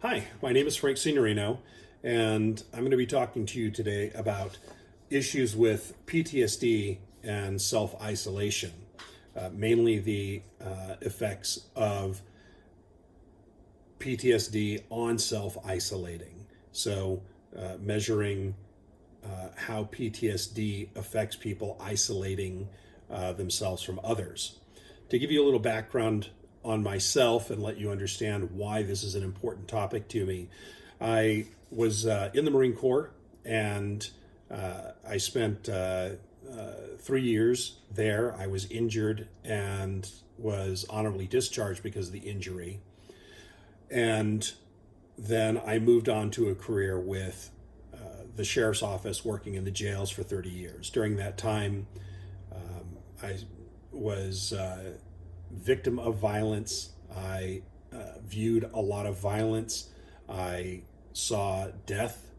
Hi, my name is Frank Signorino, and I'm going to be talking to you today about issues with PTSD and self-isolation, mainly the effects of PTSD on self-isolating. So, measuring how PTSD affects people isolating themselves from others. To give you a little background on myself and let you understand why this is an important topic to me, I was in the Marine Corps, and I spent 3 years there. I was injured and was honorably discharged because of the injury. And then I moved on to a career with the sheriff's office, working in the jails for 30 years. During that time, I was victim of violence. I viewed a lot of violence. I saw death.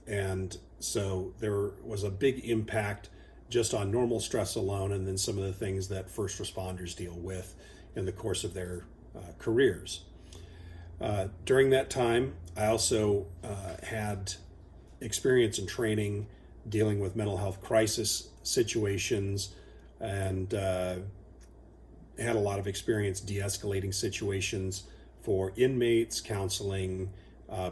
And so there was a big impact just on normal stress alone, and then some of the things that first responders deal with in the course of their careers. During that time, I also had experience and training dealing with mental health crisis situations, and had a lot of experience de-escalating situations for inmates, counseling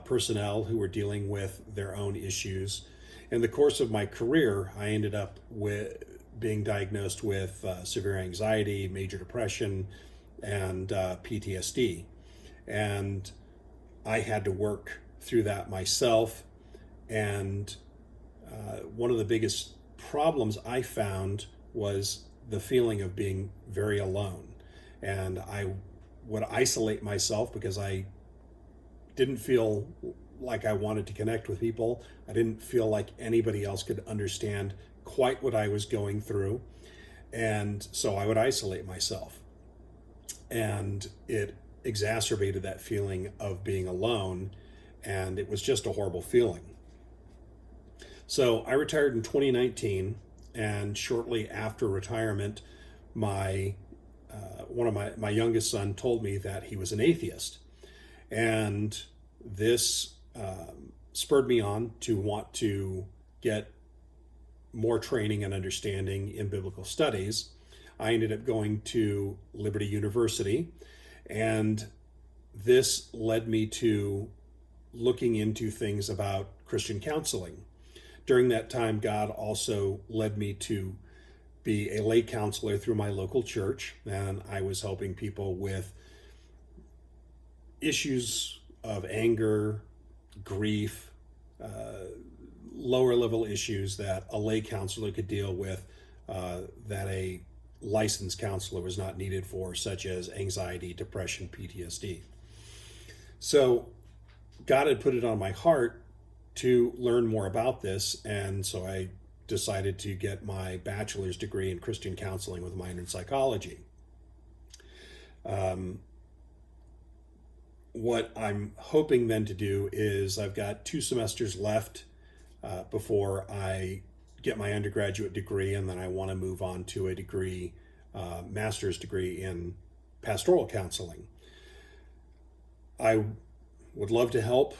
personnel who were dealing with their own issues. In the course of my career, I ended up with being diagnosed with severe anxiety, major depression, and PTSD. And I had to work through that myself. And one of the biggest problems I found was the feeling of being very alone. And I would isolate myself because I didn't feel like I wanted to connect with people. I didn't feel like anybody else could understand quite what I was going through. And so I would isolate myself. And it exacerbated that feeling of being alone. And it was just a horrible feeling. So I retired in 2019, and shortly after retirement, one of my youngest son told me that he was an atheist, and this spurred me on to want to get more training and understanding in biblical studies. I ended up going to Liberty University, and this led me to looking into things about Christian counseling. During that time, God also led me to be a lay counselor through my local church, and I was helping people with issues of anger, grief, lower level issues that a lay counselor could deal with that a licensed counselor was not needed for, such as anxiety, depression, PTSD. So God had put it on my heart to learn more about this, and so I decided to get my bachelor's degree in Christian counseling with a minor in psychology. What I'm hoping then to do is I've got 2 semesters left before I get my undergraduate degree, and then I want to move on to a degree, master's degree in pastoral counseling. I would love to help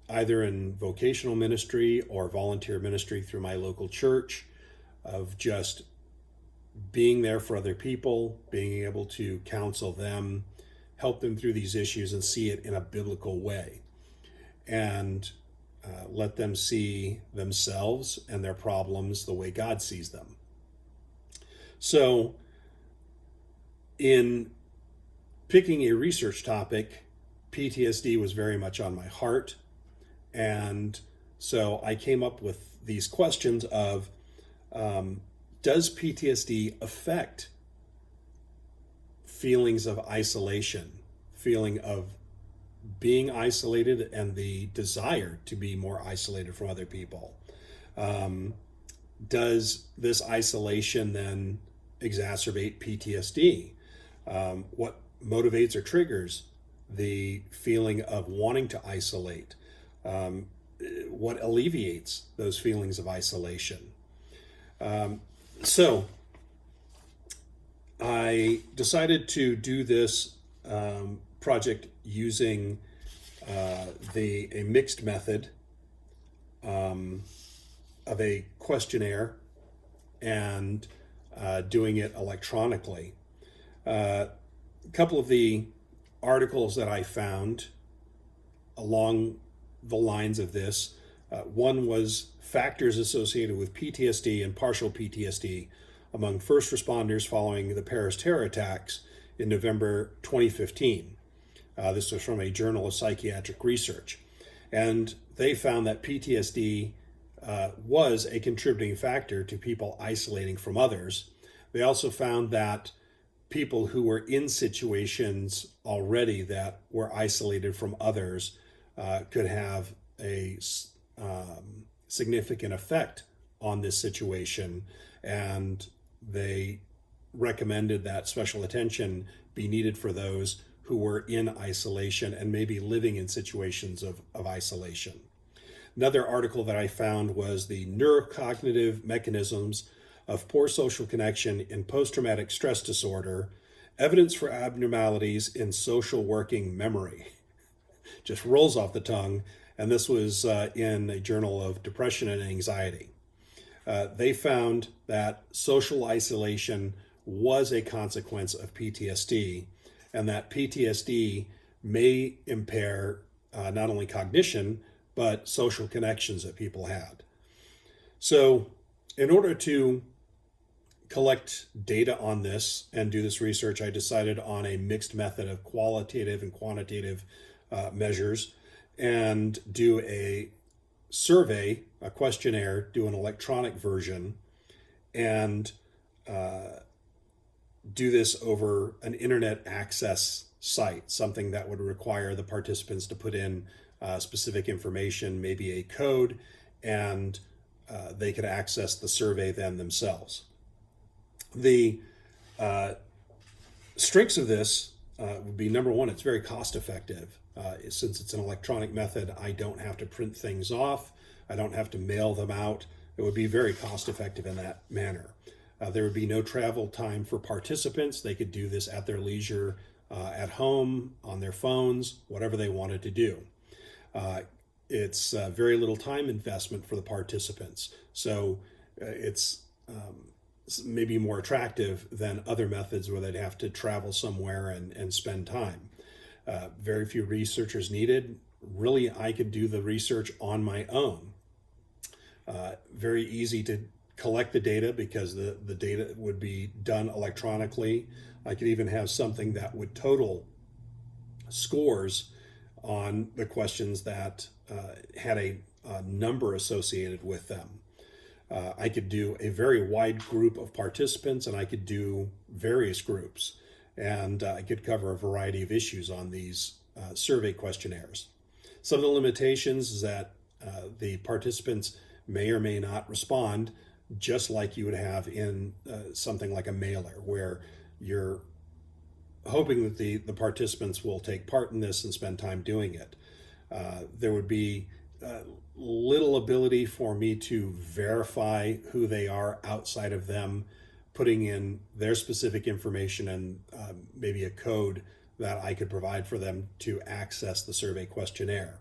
either in vocational ministry or volunteer ministry through my local church, of just being there for other people, being able to counsel them, help them through these issues and see it in a biblical way, and let them see themselves and their problems the way God sees them. So in picking a research topic, PTSD was very much on my heart. And so I came up with these questions of, does PTSD affect feelings of isolation, feeling of being isolated and the desire to be more isolated from other people? Does this isolation then exacerbate PTSD? What motivates or triggers the feeling of wanting to isolate? What alleviates those feelings of isolation? So I decided to do this project using a mixed method of a questionnaire and doing it electronically. A couple of the articles that I found along the lines of this, one was factors associated with PTSD and partial PTSD among first responders following the Paris terror attacks in November 2015. This was from a Journal of Psychiatric Research. And they found that PTSD was a contributing factor to people isolating from others. They also found that people who were in situations already that were isolated from others could have a significant effect on this situation, and they recommended that special attention be needed for those who were in isolation and maybe living in situations of isolation. Another article that I found was the neurocognitive mechanisms of poor social connection in post-traumatic stress disorder, evidence for abnormalities in social working memory. Just rolls off the tongue, and this was in a Journal of Depression and Anxiety. They found that social isolation was a consequence of PTSD, and that PTSD may impair not only cognition, but social connections that people had. So in order to collect data on this and do this research, I decided on a mixed method of qualitative and quantitative measures, and do a survey, a questionnaire, do an electronic version, and do this over an internet access site, something that would require the participants to put in specific information, maybe a code, and they could access the survey then themselves. The strengths of this would be, number one, it's very cost effective. Since it's an electronic method, I don't have to print things off. I don't have to mail them out. It would be very cost effective in that manner. There would be no travel time for participants. They could do this at their leisure, at home, on their phones, whatever they wanted to do. It's very little time investment for the participants. So it's maybe more attractive than other methods where they'd have to travel somewhere and spend time. Very few researchers needed. Really, I could do the research on my own. Very easy to collect the data because the data would be done electronically. I could even have something that would total scores on the questions that had a number associated with them. I could do a very wide group of participants, and I could do various groups, and I could cover a variety of issues on these survey questionnaires. Some of the limitations is that the participants may or may not respond, just like you would have in something like a mailer, where you're hoping that the participants will take part in this and spend time doing it. There would be little ability for me to verify who they are outside of them putting in their specific information and maybe a code that I could provide for them to access the survey questionnaire.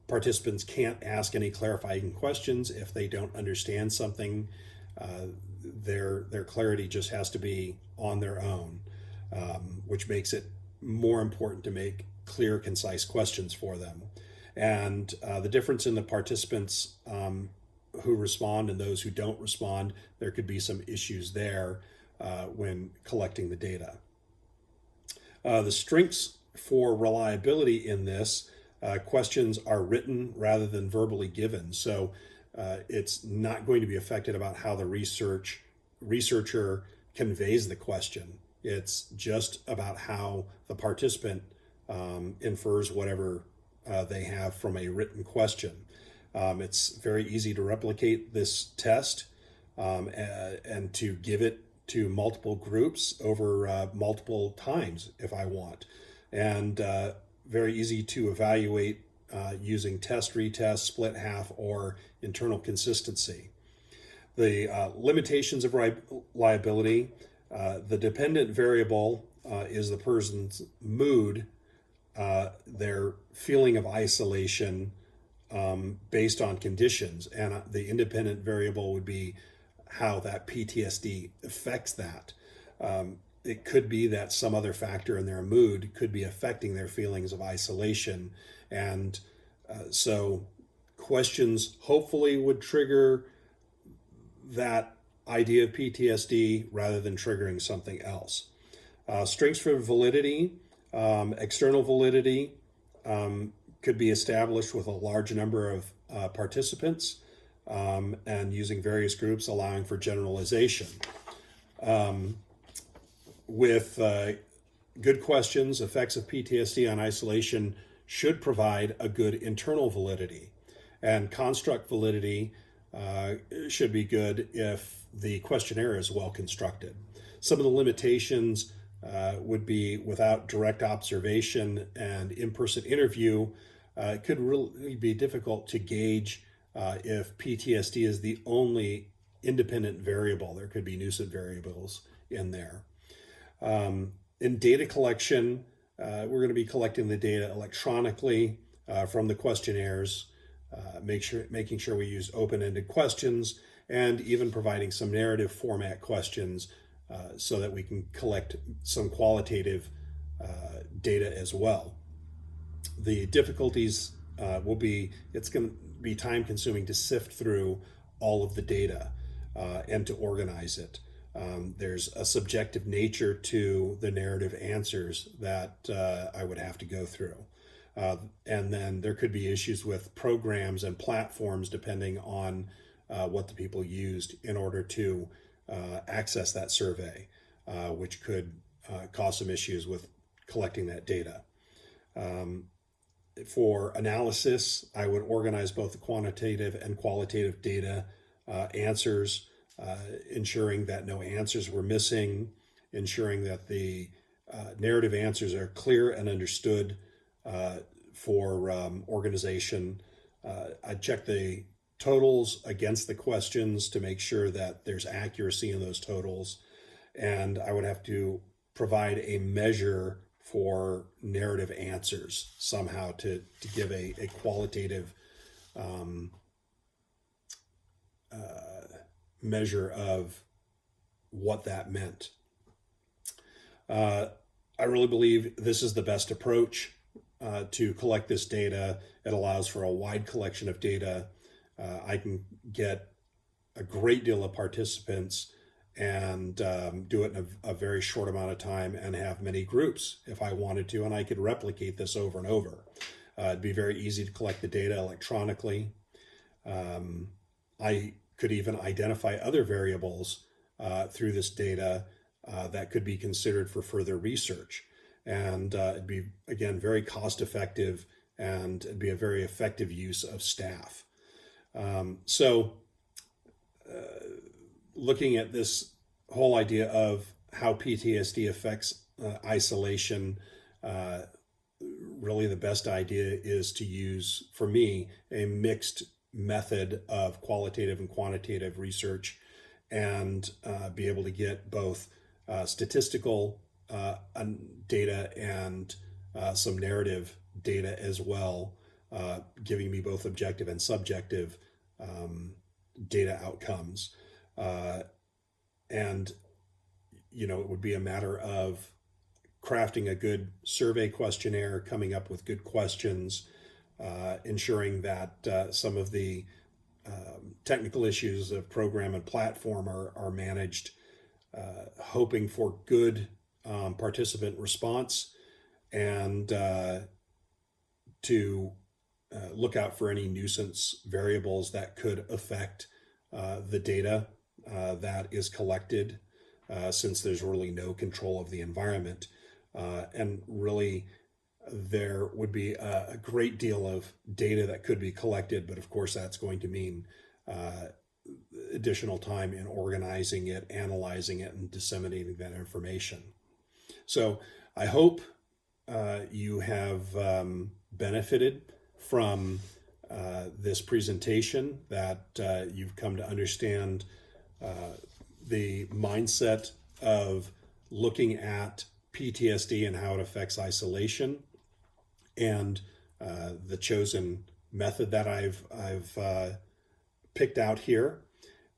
Participants can't ask any clarifying questions if they don't understand something. Their clarity just has to be on their own, which makes it more important to make clear, concise questions for them. And the difference in the participants who respond and those who don't respond, there could be some issues there when collecting the data. The strengths for reliability in this, questions are written rather than verbally given. So it's not going to be affected about how the researcher conveys the question. It's just about how the participant infers whatever they have from a written question. It's very easy to replicate this test and to give it to multiple groups over multiple times if I want. And very easy to evaluate using test, retest, split half, or internal consistency. The limitations of reliability, the dependent variable is the person's mood, their feeling of isolation based on conditions. And the independent variable would be how that PTSD affects that. It could be that some other factor in their mood could be affecting their feelings of isolation. And so questions hopefully would trigger that idea of PTSD rather than triggering something else. Strengths for validity, external validity could be established with a large number of participants and using various groups, allowing for generalization. With good questions, effects of PTSD on isolation should provide a good internal validity. And construct validity should be good if the questionnaire is well constructed. Some of the limitations would be without direct observation and in-person interview, it could really be difficult to gauge if PTSD is the only independent variable. There could be nuisance variables in there. In data collection, we're going to be collecting the data electronically from the questionnaires, making sure we use open-ended questions, and even providing some narrative format questions so that we can collect some qualitative data as well. The difficulties will be, it's going to be time consuming to sift through all of the data and to organize it. There's a subjective nature to the narrative answers that I would have to go through. And then there could be issues with programs and platforms depending on what the people used in order to access that survey, which could cause some issues with collecting that data. For analysis, I would organize both the quantitative and qualitative data answers, ensuring that no answers were missing, ensuring that the narrative answers are clear and understood for organization. I'd check the totals against the questions to make sure that there's accuracy in those totals. And I would have to provide a measure for narrative answers somehow to give a qualitative measure of what that meant. I really believe this is the best approach to collect this data. It allows for a wide collection of data. I can get a great deal of participants and do it in a very short amount of time and have many groups if I wanted to, and I could replicate this over and over. It'd be very easy to collect the data electronically. I could even identify other variables through this data that could be considered for further research. And it'd be, again, very cost effective, and it'd be a very effective use of staff. Looking at this whole idea of how PTSD affects isolation, really the best idea is to use, for me, a mixed method of qualitative and quantitative research, and be able to get both statistical data and some narrative data as well, giving me both objective and subjective data outcomes. And, it would be a matter of crafting a good survey questionnaire, coming up with good questions, ensuring that some of the technical issues of program and platform are managed, hoping for good participant response, and to look out for any nuisance variables that could affect the data that is collected, since there's really no control of the environment. And really, there would be a great deal of data that could be collected, but of course that's going to mean additional time in organizing it, analyzing it, and disseminating that information. So I hope you have benefited from this presentation, that you've come to understand the mindset of looking at PTSD and how it affects isolation, and the chosen method that I've picked out here.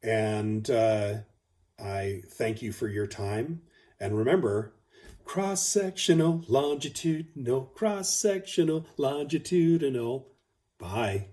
And I thank you for your time. And remember, cross-sectional, longitudinal, cross-sectional, longitudinal. Bye.